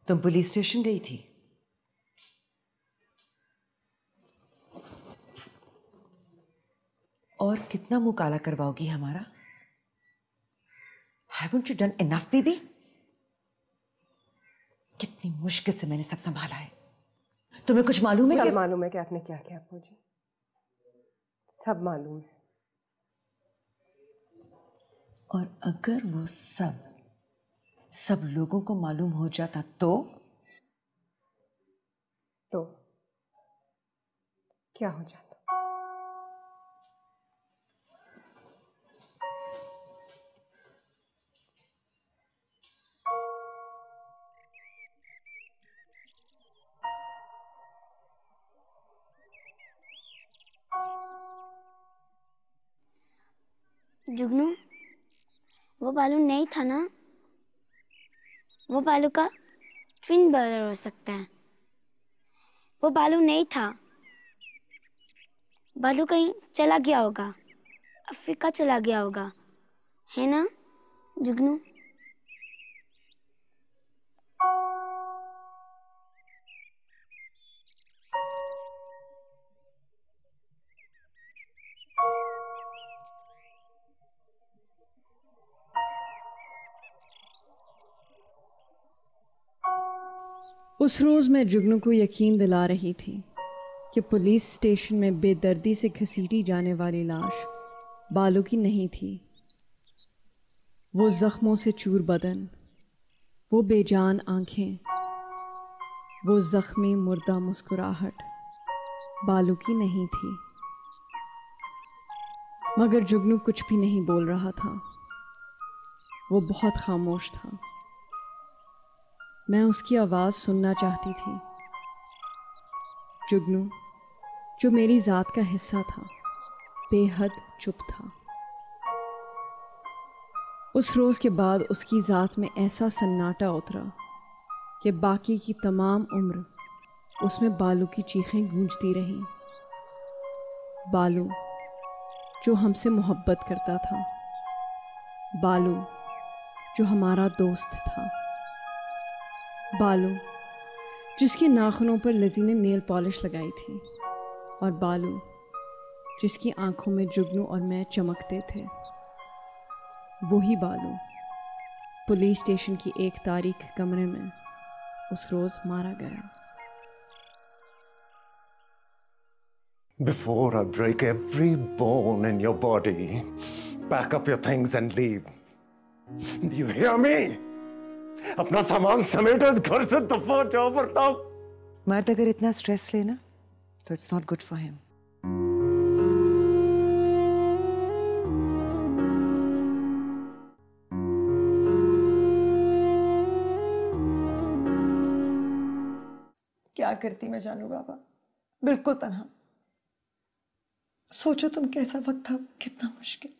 तुम police station गई थी? और कितना मुंह काला करवाओगी हमारा? Haven't you done enough, baby? कितनी मुश्किल से मैंने सब संभाला है। तुम्हें कुछ मालूम है? मुझे मालूम है कि आपने क्या किया मुझे, सब मालूम है। और अगर वो सब लोगों को मालूम हो जाता तो क्या हो जाता? जुगनू, वो बालू नहीं था ना? वो बालू का ट्विन ब्रदर हो सकता है। वो बालू नहीं था। बालू कहीं चला गया होगा, अफ्रीका चला गया होगा, है ना जुगनू? उस रोज़ मैं जुगनू को यकीन दिला रही थी कि पुलिस स्टेशन में बेदर्दी से घसीटी जाने वाली लाश बालू की नहीं थी। वो जख्मों से चूर बदन, वो बेजान आंखें, वो जख्मी मुर्दा मुस्कुराहट बालू की नहीं थी। मगर जुगनू कुछ भी नहीं बोल रहा था। वो बहुत खामोश था। मैं उसकी आवाज़ सुनना चाहती थी। जुगनू, जो मेरी ज़ात का हिस्सा था, बेहद चुप था। उस रोज़ के बाद उसकी ज़ात में ऐसा सन्नाटा उतरा कि बाकी की तमाम उम्र उसमें बालू की चीखें गूंजती रहीं। बालू जो हमसे मोहब्बत करता था, बालू जो हमारा दोस्त था, बालू जिसके नाखूनों पर लज़ी ने नेल पॉलिश लगाई थी, और बालू जिसकी आंखों में जुगनू और मैं चमकते थे। वही बालू पुलिस स्टेशन की एक तारीख कमरे में उस रोज़ मारा गया। Before I break every bone in your body, pack up your things and leave. Do you hear me? अपना सामान समेटो, इस घर से दफा हो जाओ प्रताप। मर्द अगर इतना स्ट्रेस लेना तो it's not good for him. क्या करती मैं जानू बाबा, बिल्कुल तन्हा। सोचो तुम कैसा वक्त था, कितना मुश्किल।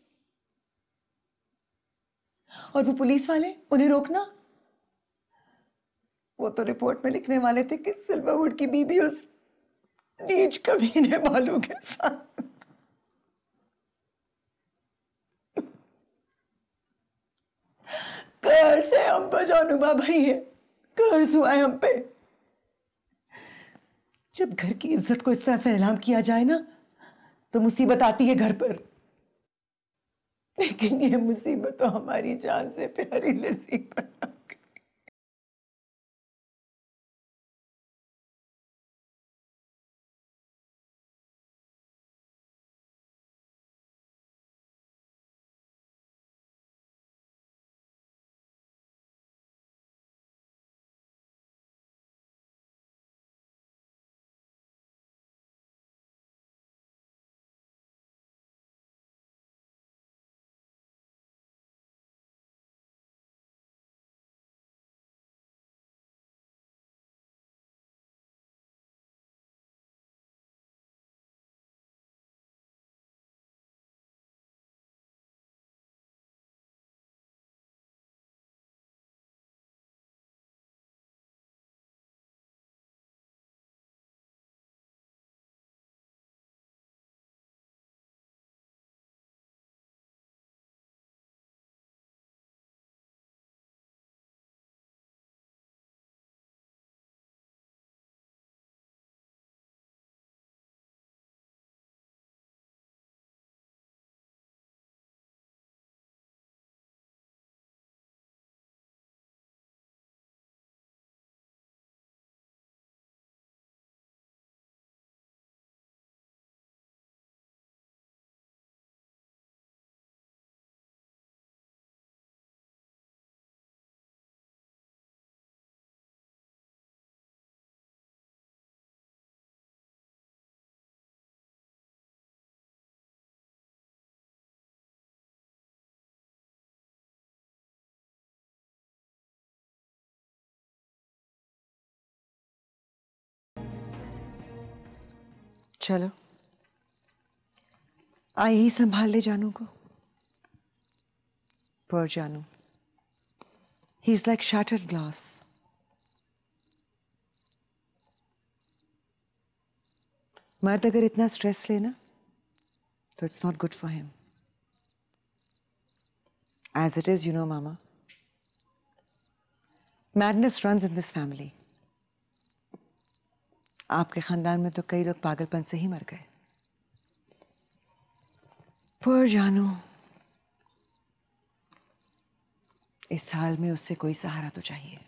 और वो पुलिस वाले, उन्हें रोकना। वो तो रिपोर्ट में लिखने वाले थे कि सिल्वरवुड की बीबी उस नीच कमीने बालू के साथ। कर्ज है हम पे जानू बाबा, ये कर्ज हुआ है हम पे। जब घर की इज्जत को इस तरह से नीलाम किया जाए ना, तो मुसीबत आती है घर पर। लेकिन ये मुसीबत तो हमारी जान से प्यारी लिज़ी पर चलो आई ही संभाल ले जानू को। Poor जानू, he's like shattered glass. मर्द अगर इतना स्ट्रेस लेना तो it's not good for him. As it is, you know, Mama, madness runs in this family. आपके खानदान में तो कई लोग पागलपन से ही मर गए। Poor जानू, इस हाल में उससे कोई सहारा तो चाहिए।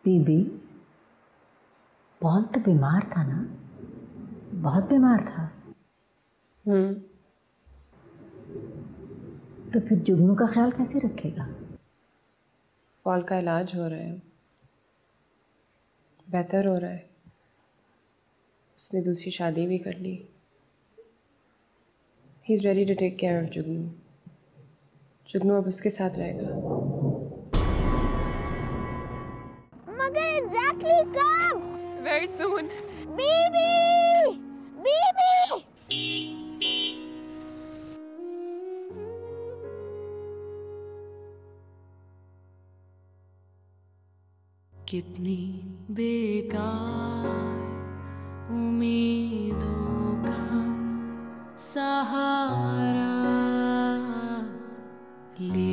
बीबी, पॉल तो बीमार था ना? बहुत बीमार था। तो फिर जुगनू का ख्याल कैसे रखेगा? पॉल का इलाज हो रहा है, बेहतर हो रहा है। उसने दूसरी शादी भी कर ली। He is ready to take care of Jugnu. Jugnu अब उसके साथ रहेगा। मगर एग्जैक्टली कब? Very soon. बीबी! बीबी! कितनी बेकार उम्मीदों का सहारा ले